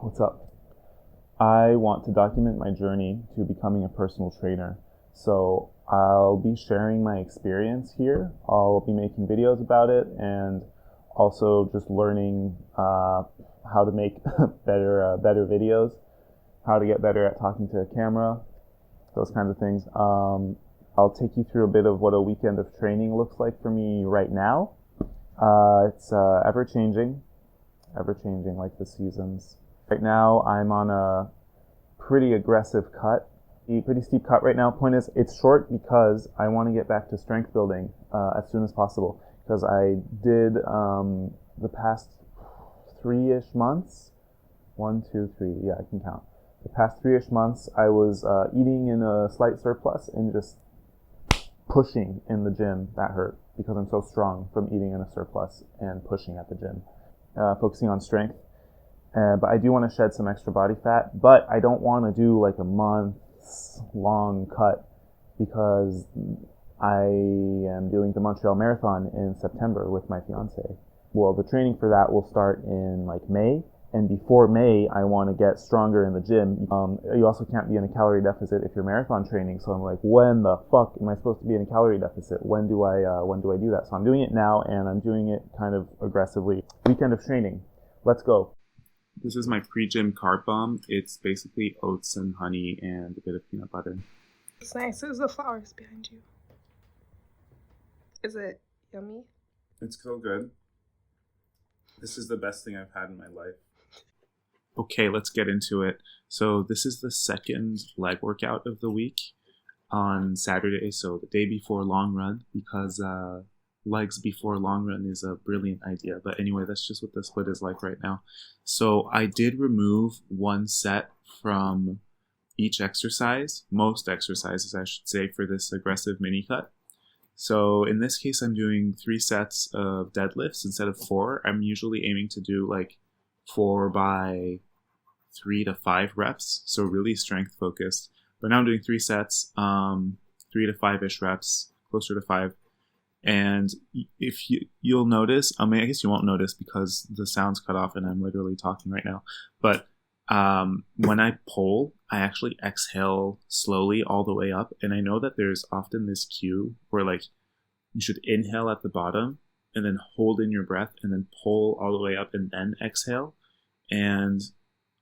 What's up? I want to document my journey to becoming a personal trainer. So I'll be sharing my experience here. I'll be making videos about it and also just learning how to make better videos, how to get better at talking to a camera, those kinds of things. I'll take you through a bit of what a weekend of training looks like for me right now. It's ever-changing like the seasons. Right now, I'm on a pretty aggressive cut, a pretty steep cut right now. Point is, it's short because I want to get back to strength building as soon as possible. Because I did the past 3-ish months, 1, 2, 3, yeah, I can count. The past 3-ish months, I was eating in a slight surplus and just pushing in the gym. That hurt because I'm so strong from eating in a surplus and pushing at the gym, focusing on strength. But I do want to shed some extra body fat, but I don't want to do like a month's long cut because I am doing the Montreal Marathon in September with my fiance. Well, the training for that will start in like May, and before May, I want to get stronger in the gym. You also can't be in a calorie deficit if you're marathon training, so I'm like, when the fuck am I supposed to be in a calorie deficit? When do I do that? So I'm doing it now, and I'm doing it kind of aggressively. Weekend of training. Let's go. This is my pre-gym carb bomb. It's basically oats and honey and a bit of peanut butter. It's nice. There's the flowers behind you. Is it yummy? It's so good. This is the best thing I've had in my life. Okay, let's get into it. So this is the second leg workout of the week on Saturday, so the day before long run, because legs before long run is a brilliant idea. But anyway, that's just what the split is like right now. So I did remove one set from each exercise, most exercises I should say, for this aggressive mini cut. So in this case, I'm doing 3 sets of deadlifts instead of 4. I'm usually aiming to do like 4 by 3 to 5 reps, so really strength focused. But now I'm doing 3 sets, 3 to 5-ish reps, closer to 5. And if you'll notice, I mean, I guess you won't notice because the sound's cut off and I'm literally talking right now. But when I pull, I actually exhale slowly all the way up. And I know that there's often this cue where like you should inhale at the bottom and then hold in your breath and then pull all the way up and then exhale. And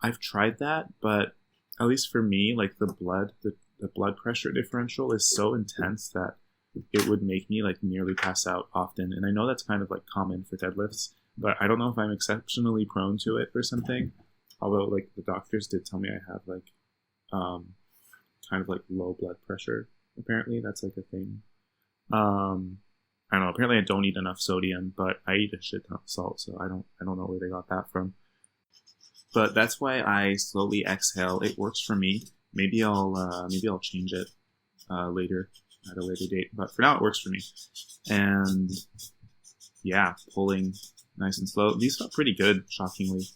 I've tried that, but at least for me, like the blood pressure differential is so intense that it would make me like nearly pass out often. And I know that's kind of like common for deadlifts, but I don't know if I'm exceptionally prone to it or something. Although like the doctors did tell me I have like kind of like low blood pressure. Apparently that's like a thing. I don't know. Apparently I don't eat enough sodium, but I eat a shit ton of salt, so I don't know where they got that from. But that's why I slowly exhale. It works for me. Maybe I'll change it later at a later date. But for now, it works for me. And yeah, pulling nice and slow. These felt pretty good, shockingly,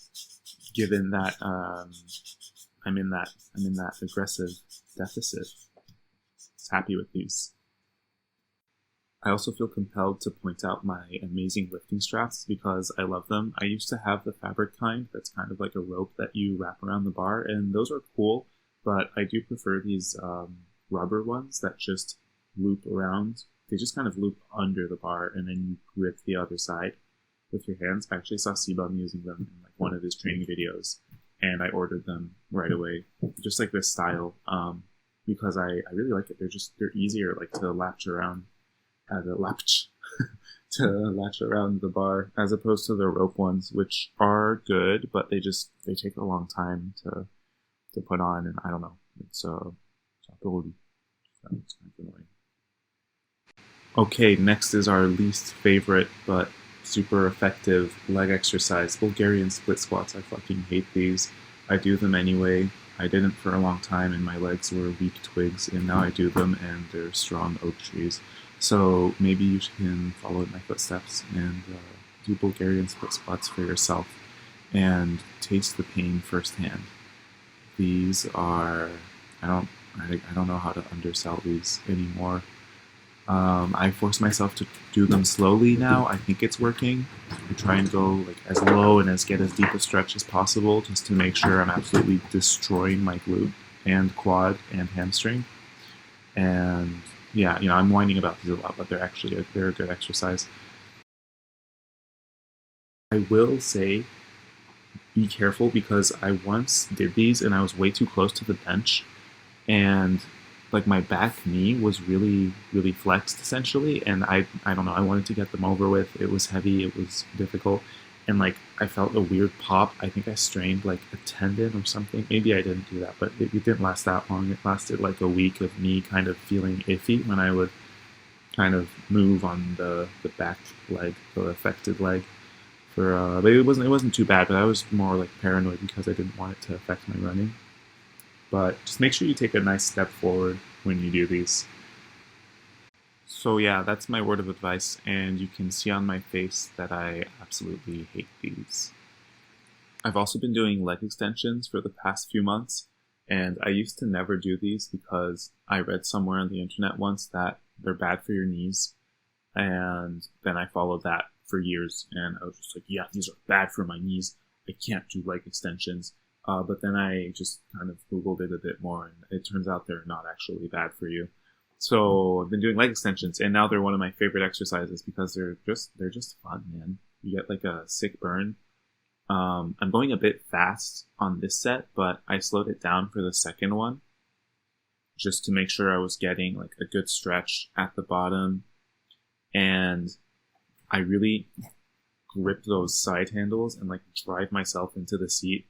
given that I'm in that aggressive deficit. Just happy with these. I also feel compelled to point out my amazing lifting straps because I love them. I used to have the fabric kind that's kind of like a rope that you wrap around the bar, and those are cool, but I do prefer these rubber ones that just loop around. They just kind of loop under the bar, and then you grip the other side with your hands. I actually saw Sebum using them in like one of his training videos, and I ordered them right away, just like this style, because I really like it. They're easier like to latch around. To latch around the bar as opposed to the rope ones, which are good, but they take a long time to put on, and I don't know. It's kind of annoying. Okay, next is our least favorite but super effective leg exercise, Bulgarian split squats. I fucking hate these. I do them anyway. I didn't for a long time, and my legs were weak twigs, and now I do them, and they're strong oak trees. So maybe you can follow in my footsteps and do Bulgarian split squats for yourself and taste the pain firsthand. These are, I don't know how to undersell these anymore. I force myself to do them slowly now. I think it's working. I try and go like as low and get as deep a stretch as possible, just to make sure I'm absolutely destroying my glute and quad and hamstring. And yeah, I'm whining about these a lot, but they're a good exercise. I will say, be careful, because I once did these and I was way too close to the bench, and like my back knee was really really flexed essentially, and I don't know, I wanted to get them over with. It was heavy, it was difficult, and like I felt a weird pop. I think I strained like a tendon or something. Maybe I didn't do that, but it didn't last that long. It lasted like a week of me kind of feeling iffy when I would kind of move on the back leg, the affected leg. But it wasn't too bad, but I was more like paranoid because I didn't want it to affect my running. But just make sure you take a nice step forward when you do these. So yeah, that's my word of advice, and you can see on my face that I absolutely hate these. I've also been doing leg extensions for the past few months, and I used to never do these because I read somewhere on the internet once that they're bad for your knees, and then I followed that for years, and I was just like, yeah, these are bad for my knees. I can't do leg extensions. But then I just kind of Googled it a bit more, and it turns out they're not actually bad for you. So I've been doing leg extensions, and now they're one of my favorite exercises because they're just fun, man. You get like a sick burn. I'm going a bit fast on this set, but I slowed it down for the second one just to make sure I was getting like a good stretch at the bottom, and I really grip those side handles and like drive myself into the seat.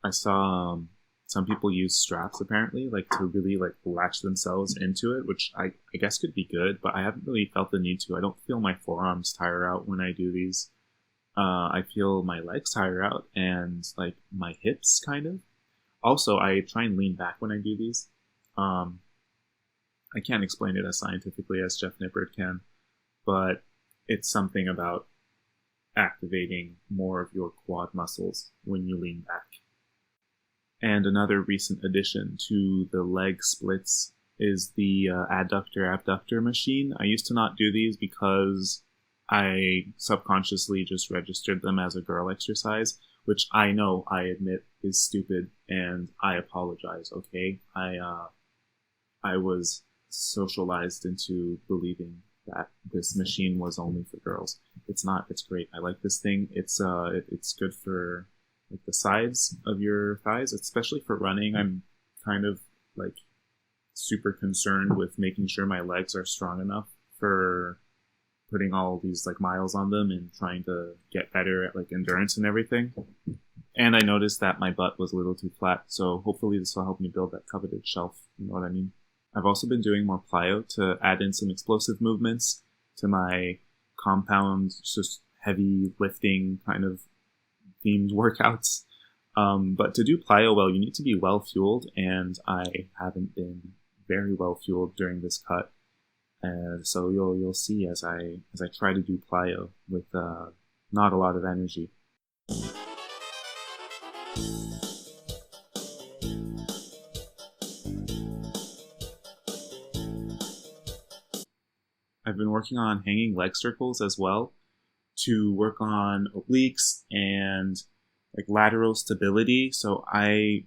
I saw some people use straps apparently, like to really like latch themselves into it, which I guess could be good, but I haven't really felt the need to. I don't feel my forearms tire out when I do these. I feel my legs tire out and like my hips kind of. Also, I try and lean back when I do these. I can't explain it as scientifically as Jeff Nippard can, but it's something about activating more of your quad muscles when you lean back. And another recent addition to the leg splits is the adductor abductor machine. I used to not do these because I subconsciously just registered them as a girl exercise, which I know, I admit, is stupid, and I apologize. Okay, I was socialized into believing that this machine was only for girls. It's not. It's great. I like this thing. It's good for like the sides of your thighs, especially for running. I'm kind of like super concerned with making sure my legs are strong enough for putting all these like miles on them and trying to get better at like endurance and everything. And I noticed that my butt was a little too flat, so hopefully this will help me build that coveted shelf. You know what I mean? I've also been doing more plyo to add in some explosive movements to my compound, just heavy lifting kind of themed workouts. But to do plyo well, you need to be well fueled, and I haven't been very well fueled during this cut. So you'll see as I try to do plyo with not a lot of energy. I've been working on hanging leg circles as well to work on obliques and like lateral stability. So I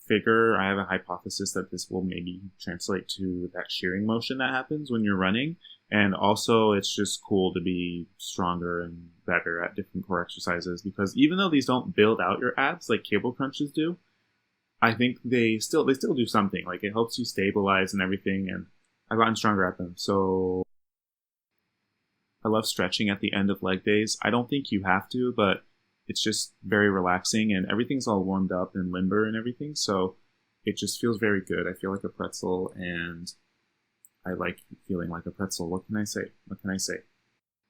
figure, I have a hypothesis that this will maybe translate to that shearing motion that happens when you're running. And also it's just cool to be stronger and better at different core exercises, because even though these don't build out your abs like cable crunches do, I think they still do something. Like it helps you stabilize and everything, and I've gotten stronger at them. So I love stretching at the end of leg days. I don't think you have to, but it's just very relaxing, and everything's all warmed up and limber and everything, so it just feels very good. I feel like a pretzel, and I like feeling like a pretzel. What can I say?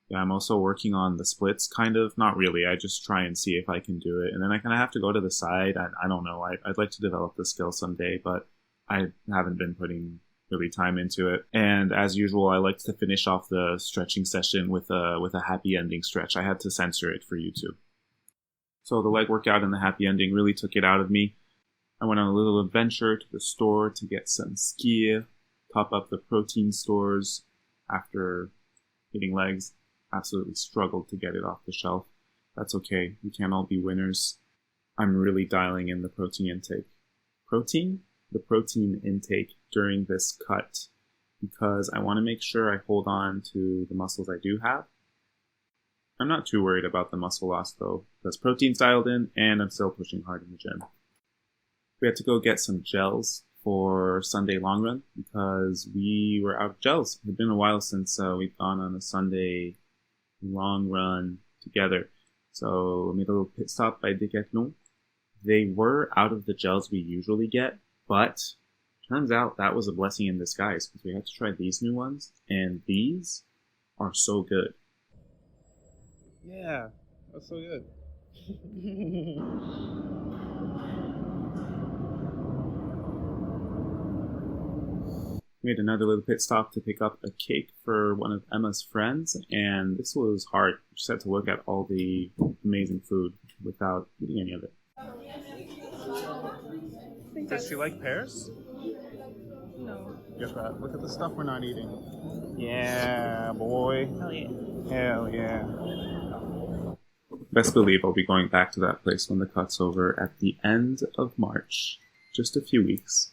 Yeah, I'm also working on the splits, kind of. Not really. I just try and see if I can do it, and then I kind of have to go to the side. I don't know. I'd like to develop the skill someday, but I haven't been putting really time into it. And as usual, I like to finish off the stretching session with a happy ending stretch. I had to censor it for YouTube. So the leg workout and the happy ending really took it out of me. I went on a little adventure to the store to get some ski, top up the protein stores. after eating legs, absolutely struggled to get it off the shelf. That's okay. We can't all be winners. I'm really dialing in the protein intake. The protein intake during this cut, because I want to make sure I hold on to the muscles I do have. I'm not too worried about the muscle loss though, because protein's dialed in and I'm still pushing hard in the gym. We had to go get some gels for Sunday long run because we were out of gels. It had been a while since we'd gone on a Sunday long run together. So we made a little pit stop by Decathlon. They were out of the gels we usually get, but turns out that was a blessing in disguise because we had to try these new ones, and these are so good. Yeah, that's so good. We made another little pit stop to pick up a cake for one of Emma's friends, and this was hard. We just had to look at all the amazing food without eating any of it. Does she like pears? No. Get that. Look at the stuff we're not eating. Yeah, boy. Hell yeah. Hell yeah. Best believe I'll be going back to that place when the cut's over at the end of March. Just a few weeks.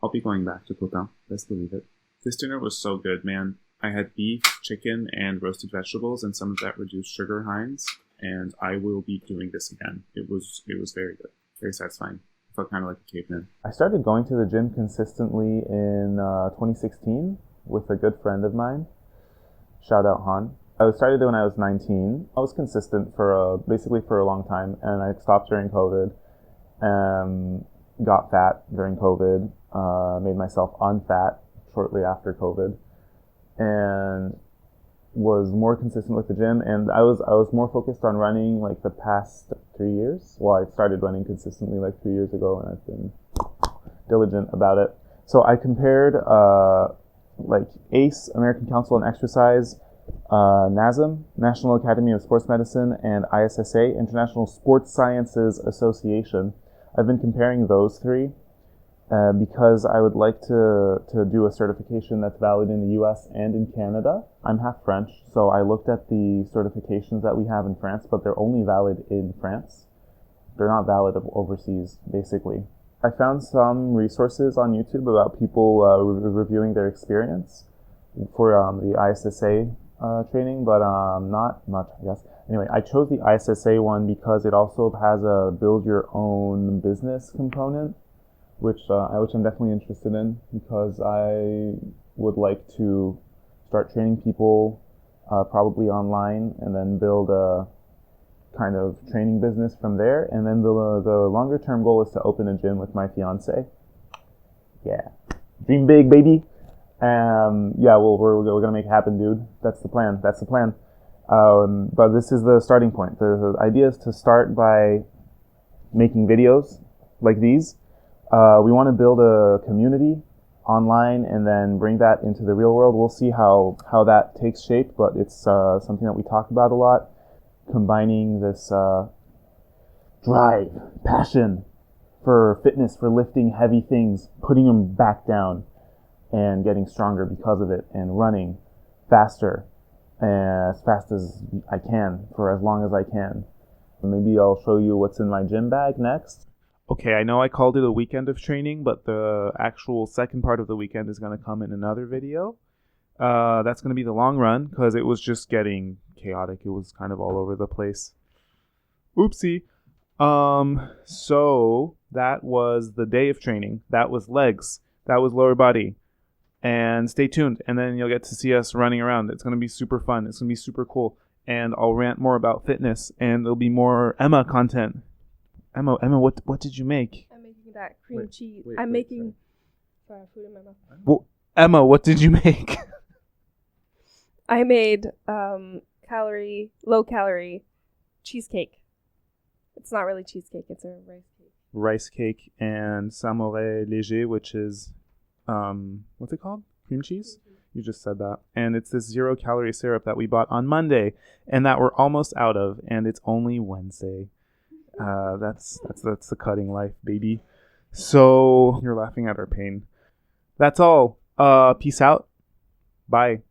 I'll be going back to Copain. Best believe it. This dinner was so good, man. I had beef, chicken, and roasted vegetables, and some of that reduced sugar Heinz, and I will be doing this again. It was very good. Very satisfying. I felt kind of like a caveman. I started going to the gym consistently in 2016 with a good friend of mine. Shout out Han. I started when I was 19. I was consistent basically for a long time, and I stopped during COVID. Got fat during COVID. Made myself unfat shortly after COVID, and was more consistent with the gym. And I was more focused on running like the past 3 years. Well, I started running consistently like 3 years ago, and I've been diligent about it. So I compared like ACE, American Council on Exercise, NASM, National Academy of Sports Medicine, and ISSA, International Sports Sciences Association. I've been comparing those three because I would like to do a certification that's valid in the US and in Canada. I'm half French, so I looked at the certifications that we have in France, but they're only valid in France. They're not valid overseas, basically. I found some resources on YouTube about people reviewing their experience for the ISSA training, but not much, I guess. Anyway, I chose the ISSA one because it also has a build your own business component, which I'm definitely interested in because I would like to start training people probably online and then build a kind of training business from there. And then the longer term goal is to open a gym with my fiance. Yeah, dream big, baby. Yeah, well, we're gonna make it happen, dude. That's the plan. But this is the starting point. The idea is to start by making videos like these. We want to build a community online and then bring that into the real world. We'll see how that takes shape, but it's something that we talk about a lot. Combining this drive, passion for fitness, for lifting heavy things, putting them back down, and getting stronger because of it, and running faster, as fast as I can, for as long as I can. Maybe I'll show you what's in my gym bag next. Okay, I know I called it a weekend of training, but the actual second part of the weekend is going to come in another video. That's going to be the long run, because it was just getting chaotic. It was kind of all over the place. Oopsie. So that was the day of training. That was legs. That was lower body. And stay tuned, and then you'll get to see us running around. It's going to be super fun. It's going to be super cool. And I'll rant more about fitness, and there'll be more Emma content. Emma, what did you make? I'm making that cream cheese. I'm making... Sorry, I have food in my mouth. Well, Emma, what did you make? I made low calorie cheesecake. It's not really cheesecake, it's a rice cake. Rice cake and samouraï léger, which is... what's it called? Cream cheese? You just said that. And it's this 0-calorie syrup that we bought on Monday and that we're almost out of, and it's only Wednesday. That's the cutting life, baby. So you're laughing at our pain. That's all. Peace out. Bye.